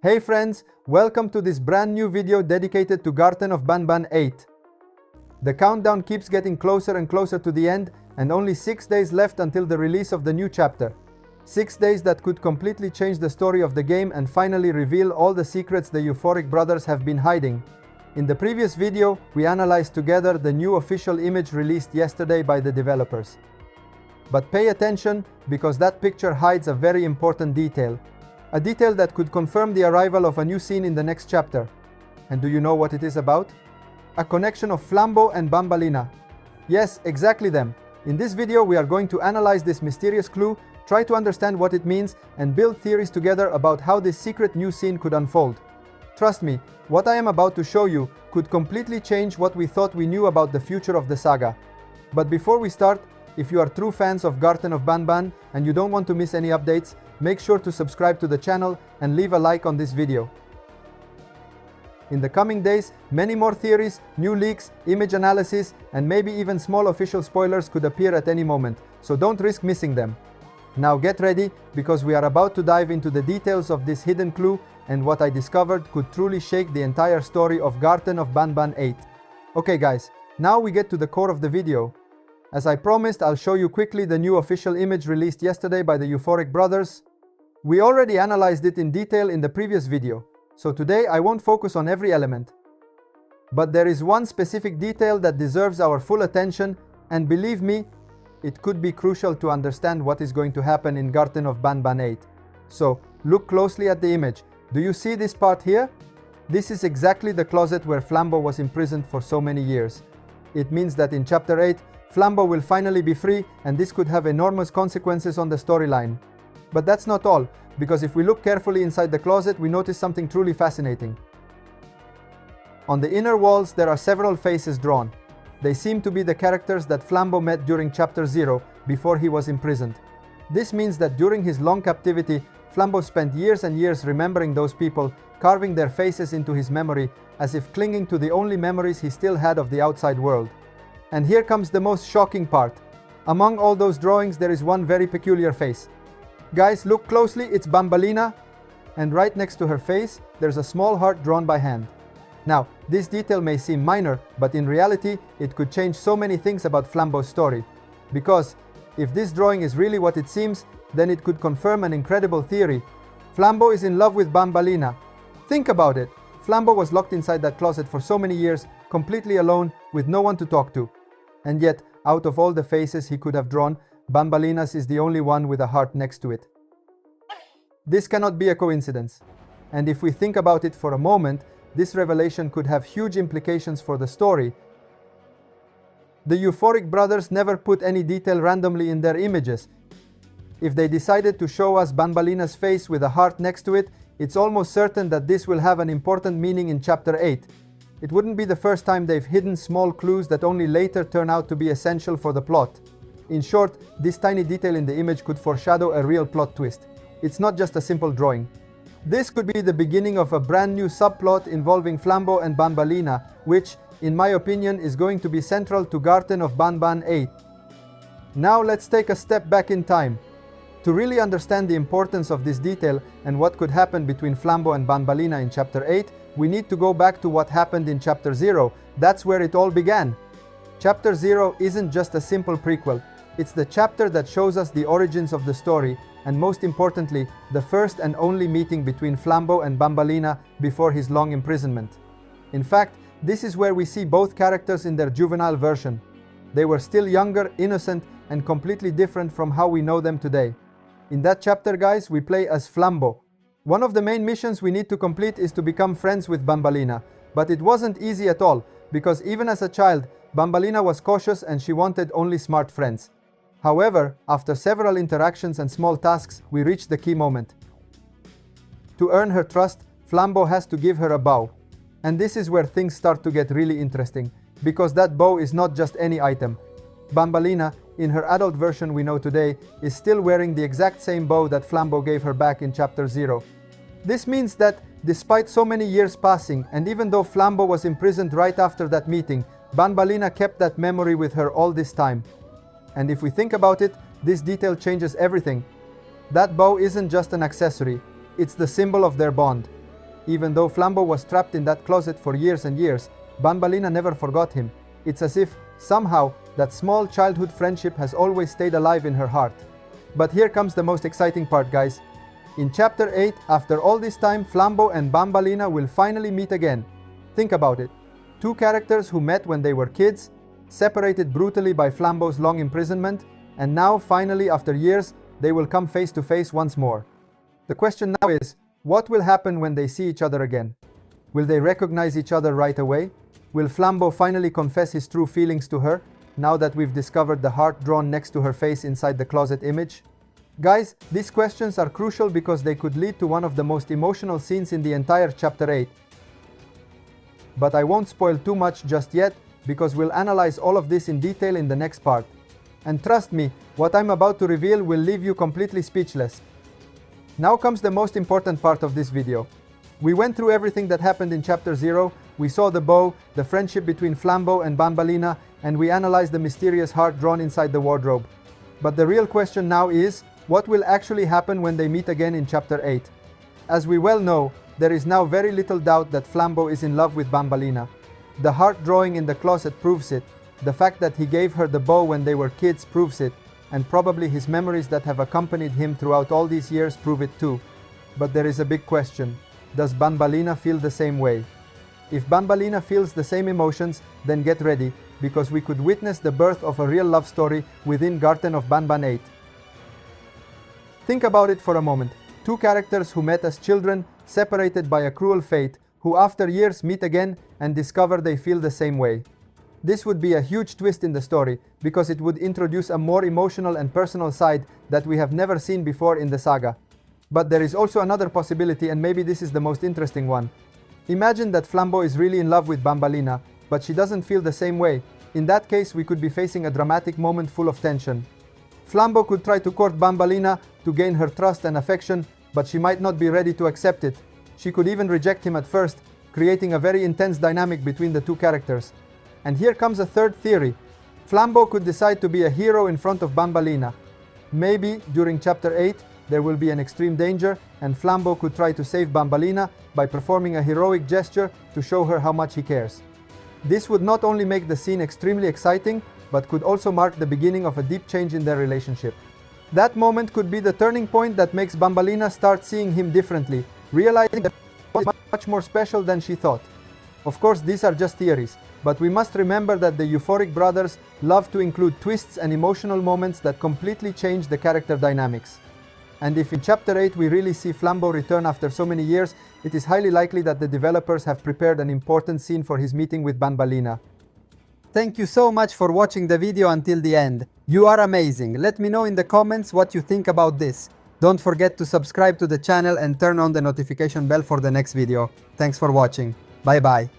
Hey friends, welcome to this brand new video dedicated to Garten of Banban 8. The countdown keeps getting closer and closer to the end, and only 6 days left until the release of the new chapter. 6 days that could completely change the story of the game and finally reveal all the secrets the Euphoric brothers have been hiding. In the previous video, we analyzed together the new official image released yesterday by the developers. But pay attention, because that picture hides a very important detail. A detail that could confirm the arrival of a new scene in the next chapter. And do you know what it is about? A connection of Flambeau and Banbalina. Yes, exactly them. In this video we are going to analyze this mysterious clue, try to understand what it means, and build theories together about how this secret new scene could unfold. Trust me, what I am about to show you could completely change what we thought we knew about the future of the saga. But before we start, if you are true fans of Garten of Banban and you don't want to miss any updates, make sure to subscribe to the channel and leave a like on this video. In the coming days, many more theories, new leaks, image analysis, and maybe even small official spoilers could appear at any moment, so don't risk missing them. Now get ready, because we are about to dive into the details of this hidden clue, and what I discovered could truly shake the entire story of Garten of Banban 8. Okay guys, now we get to the core of the video. As I promised, I'll show you quickly the new official image released yesterday by the Euphoric brothers. We already analyzed it in detail in the previous video, so today I won't focus on every element. But there is one specific detail that deserves our full attention, and believe me, it could be crucial to understand what is going to happen in Garten of Banban 8. So, look closely at the image. Do you see this part here? This is exactly the closet where Flambeau was imprisoned for so many years. It means that in Chapter 8, Flambeau will finally be free, and this could have enormous consequences on the storyline. But that's not all, because if we look carefully inside the closet, we notice something truly fascinating. On the inner walls, there are several faces drawn. They seem to be the characters that Flambeau met during Chapter 0, before he was imprisoned. This means that during his long captivity, Flambeau spent years and years remembering those people, carving their faces into his memory, as if clinging to the only memories he still had of the outside world. And here comes the most shocking part. Among all those drawings, there is one very peculiar face. Guys, look closely, it's Banbalina, and right next to her face, there's a small heart drawn by hand. Now, this detail may seem minor, but in reality, it could change so many things about Flambeau's story. Because, if this drawing is really what it seems, then it could confirm an incredible theory. Flambeau is in love with Banbalina. Think about it. Flambeau was locked inside that closet for so many years, completely alone, with no one to talk to. And yet, out of all the faces he could have drawn, Banbalina's is the only one with a heart next to it. This cannot be a coincidence. And if we think about it for a moment, this revelation could have huge implications for the story. The Euphoric brothers never put any detail randomly in their images. If they decided to show us Banbalina's face with a heart next to it, it's almost certain that this will have an important meaning in Chapter 8. It wouldn't be the first time they've hidden small clues that only later turn out to be essential for the plot. In short, this tiny detail in the image could foreshadow a real plot twist. It's not just a simple drawing. This could be the beginning of a brand new subplot involving Flambeau and Banbalina, which, in my opinion, is going to be central to Garten of Banban 8. Now let's take a step back in time. To really understand the importance of this detail and what could happen between Flambeau and Banbalina in Chapter 8, we need to go back to what happened in Chapter 0. That's where it all began. Chapter 0 isn't just a simple prequel. It's the chapter that shows us the origins of the story, and most importantly, the first and only meeting between Flambeau and Banbalina before his long imprisonment. In fact, this is where we see both characters in their juvenile version. They were still younger, innocent, and completely different from how we know them today. In that chapter, guys, we play as Flambeau. One of the main missions we need to complete is to become friends with Banbalina, but it wasn't easy at all, because even as a child, Banbalina was cautious and she wanted only smart friends. However, after several interactions and small tasks, we reach the key moment. To earn her trust, Flambeau has to give her a bow. And this is where things start to get really interesting, because that bow is not just any item. Banbalina, in her adult version we know today, is still wearing the exact same bow that Flambeau gave her back in Chapter 0. This means that, despite so many years passing, and even though Flambeau was imprisoned right after that meeting, Banbalina kept that memory with her all this time. And if we think about it, this detail changes everything. That bow isn't just an accessory, it's the symbol of their bond. Even though Flambeau was trapped in that closet for years and years, Banbalina never forgot him. It's as if, somehow, that small childhood friendship has always stayed alive in her heart. But here comes the most exciting part, guys. In chapter 8, after all this time, Flambeau and Banbalina will finally meet again. Think about it. Two characters who met when they were kids, separated brutally by Flambeau's long imprisonment, and now, finally, after years, they will come face to face once more. The question now is, what will happen when they see each other again? Will they recognize each other right away? Will Flambeau finally confess his true feelings to her, now that we've discovered the heart drawn next to her face inside the closet image? Guys, these questions are crucial because they could lead to one of the most emotional scenes in the entire chapter 8. But I won't spoil too much just yet, because we'll analyze all of this in detail in the next part. And trust me, what I'm about to reveal will leave you completely speechless. Now comes the most important part of this video. We went through everything that happened in chapter 0, we saw the bow, the friendship between Flambeau and Banbalina, and we analyzed the mysterious heart drawn inside the wardrobe. But the real question now is, what will actually happen when they meet again in chapter 8? As we well know, there is now very little doubt that Flambeau is in love with Banbalina. The heart drawing in the closet proves it, the fact that he gave her the bow when they were kids proves it, and probably his memories that have accompanied him throughout all these years prove it too. But there is a big question. Does Banbalina feel the same way? If Banbalina feels the same emotions, then get ready, because we could witness the birth of a real love story within Garten of Banban 8. Think about it for a moment. Two characters who met as children, separated by a cruel fate, who after years meet again and discover they feel the same way. This would be a huge twist in the story, because it would introduce a more emotional and personal side that we have never seen before in the saga. But there is also another possibility, and maybe this is the most interesting one. Imagine that Flambeau is really in love with Banbalina, but she doesn't feel the same way. In that case, we could be facing a dramatic moment full of tension. Flambeau could try to court Banbalina to gain her trust and affection, but she might not be ready to accept it. She could even reject him at first, creating a very intense dynamic between the two characters. And here comes a third theory. Flambeau could decide to be a hero in front of Banbalina. Maybe, during chapter 8, there will be an extreme danger, and Flambeau could try to save Banbalina by performing a heroic gesture to show her how much he cares. This would not only make the scene extremely exciting, but could also mark the beginning of a deep change in their relationship. That moment could be the turning point that makes Banbalina start seeing him differently, realizing that he is much more special than she thought. Of course, these are just theories, but we must remember that the euphoric brothers love to include twists and emotional moments that completely change the character dynamics. And if in chapter 8 we really see Flambeau return after so many years, it is highly likely that the developers have prepared an important scene for his meeting with Banbalina. Thank you so much for watching the video until the end. You are amazing. Let me know in the comments what you think about this. Don't forget to subscribe to the channel and turn on the notification bell for the next video. Thanks for watching. Bye bye.